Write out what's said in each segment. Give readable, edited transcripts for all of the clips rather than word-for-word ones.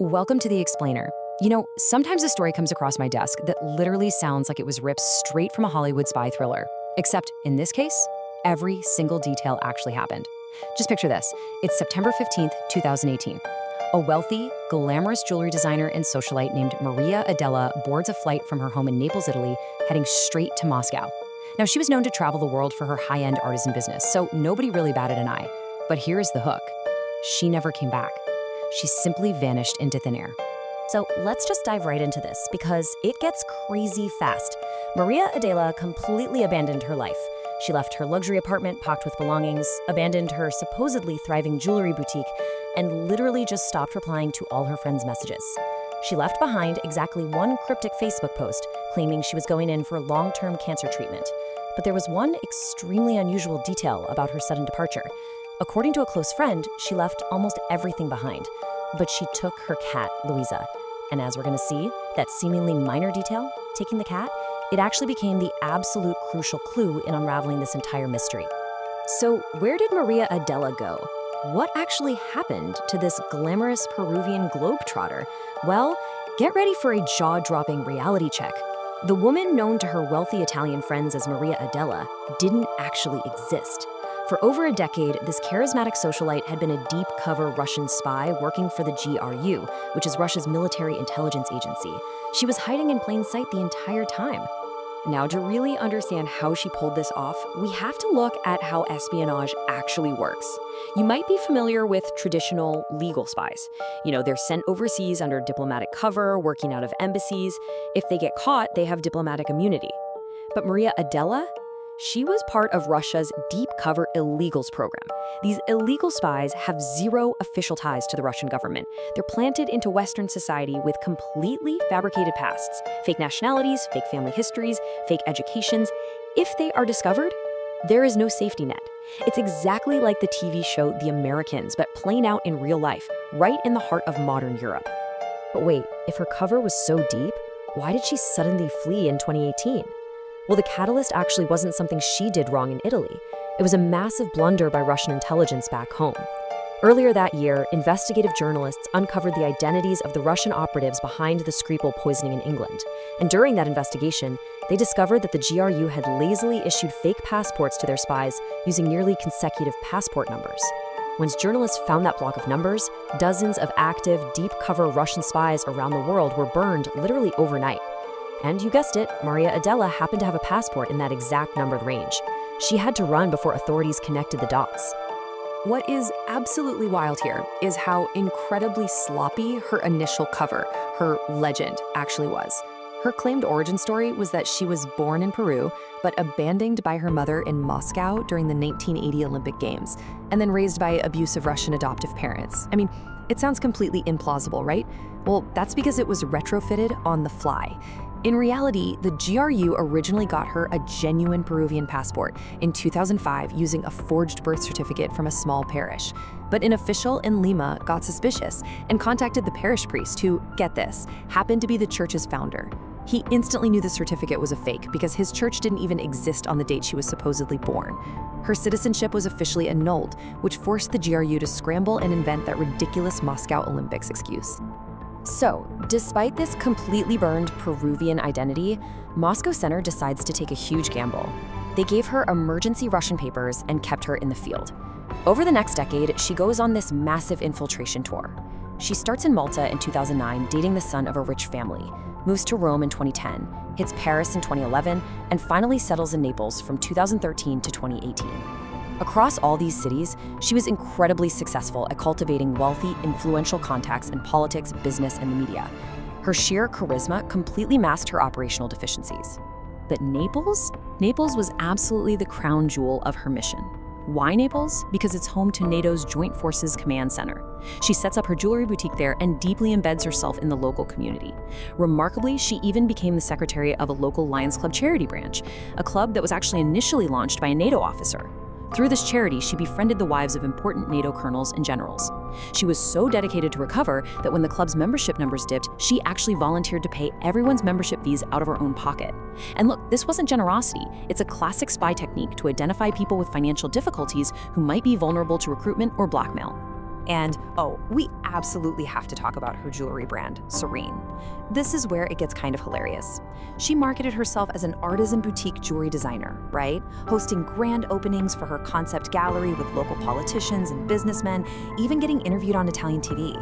Welcome to The Explainer. Sometimes a story comes across my desk that literally sounds like it was ripped straight from a Hollywood spy thriller. Except in this case, every single detail actually happened. Just picture this. It's September 15th, 2018. A wealthy, glamorous jewelry designer and socialite named Maria Adela boards a flight from her home in Naples, Italy, heading straight to Moscow. Now, she was known to travel the world for her high-end artisan business, so nobody really batted an eye. But here's the hook. She never came back. She simply vanished into thin air. So let's just dive right into this because it gets crazy fast. Maria Adela completely abandoned her life. She left her luxury apartment packed with belongings, abandoned her supposedly thriving jewelry boutique, and literally just stopped replying to all her friends' messages. She left behind exactly one cryptic Facebook post claiming she was going in for long-term cancer treatment. But there was one extremely unusual detail about her sudden departure. According to a close friend, she left almost everything behind, but she took her cat, Louisa. And as we're going to see, that seemingly minor detail, taking the cat, it actually became the absolute crucial clue in unraveling this entire mystery. So where did Maria Adela go? What actually happened to this glamorous Peruvian globetrotter? Well, get ready for a jaw-dropping reality check. The woman known to her wealthy Italian friends as Maria Adela didn't actually exist. For over a decade, this charismatic socialite had been a deep-cover Russian spy working for the GRU, which is Russia's military intelligence agency. She was hiding in plain sight the entire time. Now, to really understand how she pulled this off, we have to look at how espionage actually works. You might be familiar with traditional legal spies. They're sent overseas under diplomatic cover, working out of embassies. If they get caught, they have diplomatic immunity. But Maria Adela? She was part of Russia's deep cover illegals program. These illegal spies have zero official ties to the Russian government. They're planted into Western society with completely fabricated pasts, fake nationalities, fake family histories, fake educations. If they are discovered, there is no safety net. It's exactly like the TV show The Americans, but playing out in real life, right in the heart of modern Europe. But wait, if her cover was so deep, why did she suddenly flee in 2018? Well, the catalyst actually wasn't something she did wrong in Italy. It was a massive blunder by Russian intelligence back home. Earlier that year, investigative journalists uncovered the identities of the Russian operatives behind the Skripal poisoning in England. And during that investigation, they discovered that the GRU had lazily issued fake passports to their spies using nearly consecutive passport numbers. Once journalists found that block of numbers, dozens of active, deep-cover Russian spies around the world were burned literally overnight. And you guessed it, Maria Adela happened to have a passport in that exact numbered range. She had to run before authorities connected the dots. What is absolutely wild here is how incredibly sloppy her initial cover, her legend, actually was. Her claimed origin story was that she was born in Peru, but abandoned by her mother in Moscow during the 1980 Olympic Games, and then raised by abusive Russian adoptive parents. It sounds completely implausible, right? Well, that's because it was retrofitted on the fly. In reality, the GRU originally got her a genuine Peruvian passport in 2005 using a forged birth certificate from a small parish. But an official in Lima got suspicious and contacted the parish priest who, get this, happened to be the church's founder. He instantly knew the certificate was a fake because his church didn't even exist on the date she was supposedly born. Her citizenship was officially annulled, which forced the GRU to scramble and invent that ridiculous Moscow Olympics excuse. So, despite this completely burned Peruvian identity, Moscow Center decides to take a huge gamble. They gave her emergency Russian papers and kept her in the field. Over the next decade, she goes on this massive infiltration tour. She starts in Malta in 2009, dating the son of a rich family, moves to Rome in 2010, hits Paris in 2011, and finally settles in Naples from 2013 to 2018. Across all these cities, she was incredibly successful at cultivating wealthy, influential contacts in politics, business, and the media. Her sheer charisma completely masked her operational deficiencies. But Naples? Naples was absolutely the crown jewel of her mission. Why Naples? Because it's home to NATO's Joint Forces Command Center. She sets up her jewelry boutique there and deeply embeds herself in the local community. Remarkably, she even became the secretary of a local Lions Club charity branch, a club that was actually initially launched by a NATO officer. Through this charity, she befriended the wives of important NATO colonels and generals. She was so dedicated to recover that when the club's membership numbers dipped, she actually volunteered to pay everyone's membership fees out of her own pocket. And look, this wasn't generosity. It's a classic spy technique to identify people with financial difficulties who might be vulnerable to recruitment or blackmail. And, oh, we absolutely have to talk about her jewelry brand, Serene. This is where it gets kind of hilarious. She marketed herself as an artisan boutique jewelry designer, right? Hosting grand openings for her concept gallery with local politicians and businessmen, even getting interviewed on Italian TV.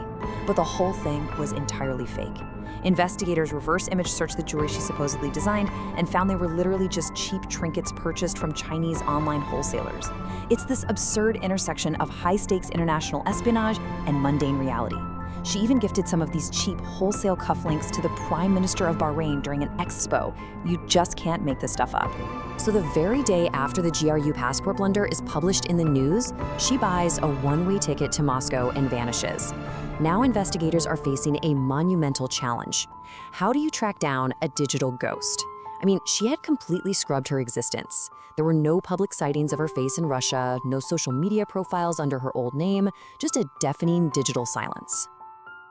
But the whole thing was entirely fake. Investigators reverse image searched the jewelry she supposedly designed and found they were literally just cheap trinkets purchased from Chinese online wholesalers. It's this absurd intersection of high-stakes international espionage and mundane reality. She even gifted some of these cheap wholesale cufflinks to the Prime Minister of Bahrain during an expo. You just can't make this stuff up. So the very day after the GRU passport blunder is published in the news, she buys a one-way ticket to Moscow and vanishes. Now investigators are facing a monumental challenge. How do you track down a digital ghost? I mean, she had completely scrubbed her existence. There were no public sightings of her face in Russia, no social media profiles under her old name, just a deafening digital silence.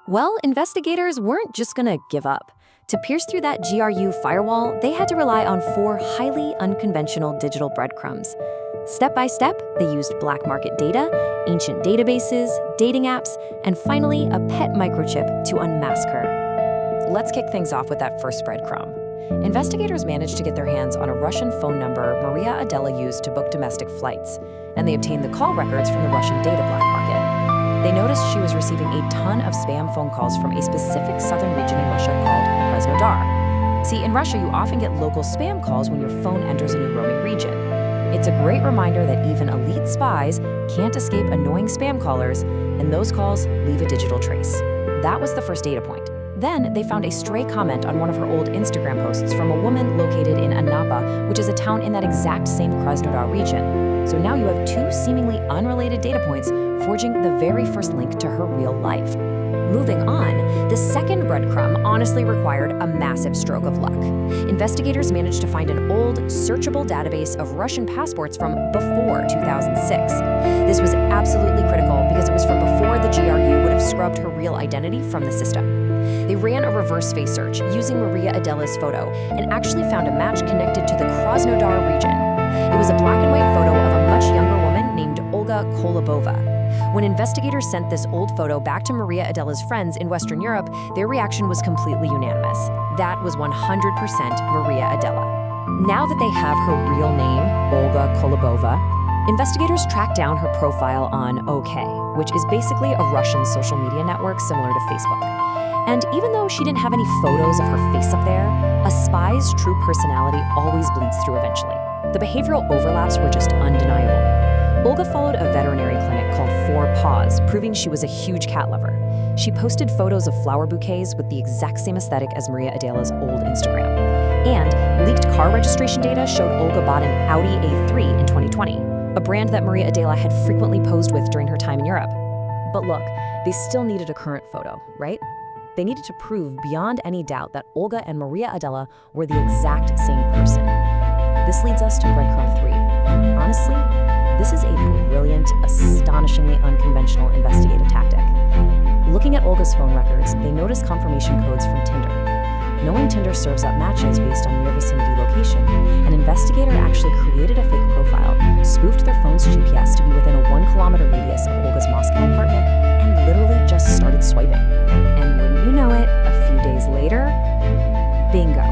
Well, investigators weren't just gonna give up. To pierce through that GRU firewall, they had to rely on 4 highly unconventional digital breadcrumbs. Step by step, they used black market data, ancient databases, dating apps, and finally, a pet microchip to unmask her. Let's kick things off with that first breadcrumb. Investigators managed to get their hands on a Russian phone number Maria Adela used to book domestic flights, and they obtained the call records from the Russian data black market. They noticed she was receiving a ton of spam phone calls from a specific southern region in Russia called Krasnodar. See, in Russia, you often get local spam calls when your phone enters a new roaming region. It's a great reminder that even elite spies can't escape annoying spam callers, and those calls leave a digital trace. That was the first data point. Then they found a stray comment on one of her old Instagram posts from a woman located in Anapa, which is a town in that exact same Krasnodar region. So now you have 2 seemingly unrelated data points forging the very first link to her real life. Moving on, the second breadcrumb honestly required a massive stroke of luck. Investigators managed to find an old, searchable database of Russian passports from before 2006. This was absolutely critical because it was from before the GRU would have scrubbed her real identity from the system. They ran a reverse face search using Maria Adela's photo and actually found a match connected to the Krasnodar region. It was a black and white photo of a much younger woman named Olga Kolobova. When investigators sent this old photo back to Maria Adela's friends in Western Europe, their reaction was completely unanimous. That was 100% Maria Adela. Now that they have her real name, Olga Kolobova, investigators tracked down her profile on OK, which is basically a Russian social media network similar to Facebook. And even though she didn't have any photos of her face up there, a spy's true personality always bleeds through eventually. The behavioral overlaps were just undeniable. Olga followed a veterinary clinic called Four Paws, proving she was a huge cat lover. She posted photos of flower bouquets with the exact same aesthetic as Maria Adela's old Instagram. And leaked car registration data showed Olga bought an Audi A3 in 2020, a brand that Maria Adela had frequently posed with during her time in Europe. But look, they still needed a current photo, right? They needed to prove beyond any doubt that Olga and Maria Adela were the exact same person. This leads us to breadcrumb 3. Honestly, this is a brilliant, astonishingly unconventional investigative tactic. Looking at Olga's phone records, they noticed confirmation codes from Tinder. Knowing Tinder serves up matches based on near vicinity location, an investigator actually created a fake profile, spoofed their phone's GPS to be within a 1-kilometer radius of Olga's Moscow apartment, and literally just started swiping. And wouldn't you know it, a few days later, bingo.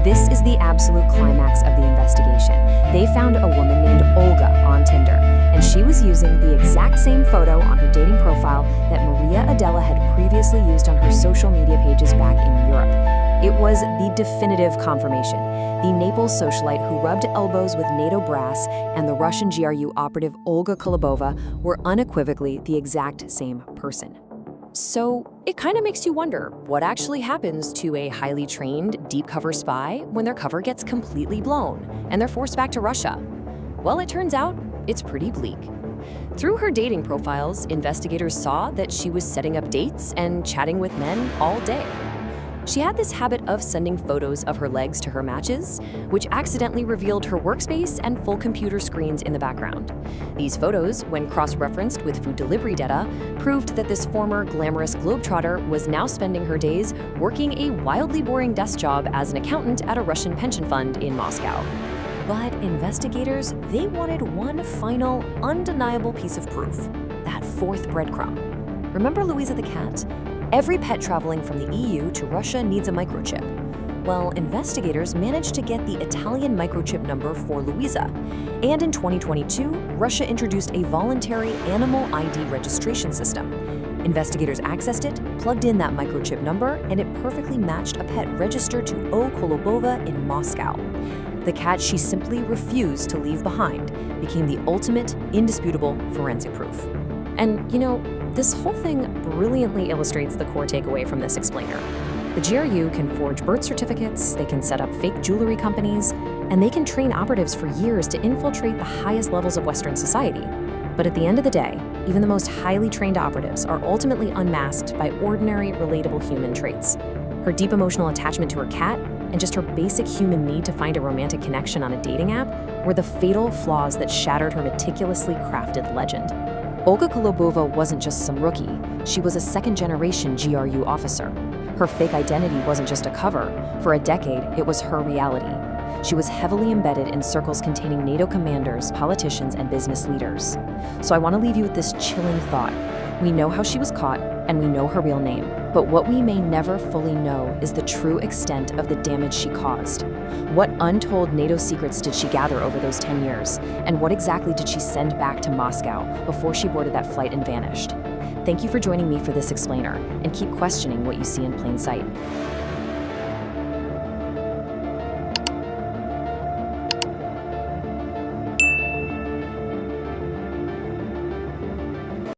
This is the absolute climax of the investigation. They found a woman named Olga on Tinder, and she was using the exact same photo on her dating profile that Maria Adela had previously used on her social media pages back in Europe. It was the definitive confirmation. The Naples socialite who rubbed elbows with NATO brass and the Russian GRU operative Olga Kolobova were unequivocally the exact same person. So it kind of makes you wonder what actually happens to a highly trained, deep cover spy when their cover gets completely blown and they're forced back to Russia. Well, it turns out it's pretty bleak. Through her dating profiles, investigators saw that she was setting up dates and chatting with men all day. She had this habit of sending photos of her legs to her matches, which accidentally revealed her workspace and full computer screens in the background. These photos, when cross-referenced with food delivery data, proved that this former glamorous globetrotter was now spending her days working a wildly boring desk job as an accountant at a Russian pension fund in Moscow. But investigators, they wanted one final, undeniable piece of proof, that fourth breadcrumb. Remember Louisa the cat? Every pet traveling from the EU to Russia needs a microchip. Well, investigators managed to get the Italian microchip number for Louisa. And in 2022, Russia introduced a voluntary animal ID registration system. Investigators accessed it, plugged in that microchip number, and it perfectly matched a pet registered to O. Kolobova in Moscow. The cat she simply refused to leave behind became the ultimate, indisputable forensic proof. And, this whole thing brilliantly illustrates the core takeaway from this explainer. The GRU can forge birth certificates, they can set up fake jewelry companies, and they can train operatives for years to infiltrate the highest levels of Western society. But at the end of the day, even the most highly trained operatives are ultimately unmasked by ordinary, relatable human traits. Her deep emotional attachment to her cat and just her basic human need to find a romantic connection on a dating app were the fatal flaws that shattered her meticulously crafted legend. Olga Kolobova wasn't just some rookie, she was a second-generation GRU officer. Her fake identity wasn't just a cover. For a decade, it was her reality. She was heavily embedded in circles containing NATO commanders, politicians, and business leaders. So I want to leave you with this chilling thought. We know how she was caught, and we know her real name. But what we may never fully know is the true extent of the damage she caused. What untold NATO secrets did she gather over those 10 years? And what exactly did she send back to Moscow before she boarded that flight and vanished? Thank you for joining me for this explainer, and keep questioning what you see in plain sight.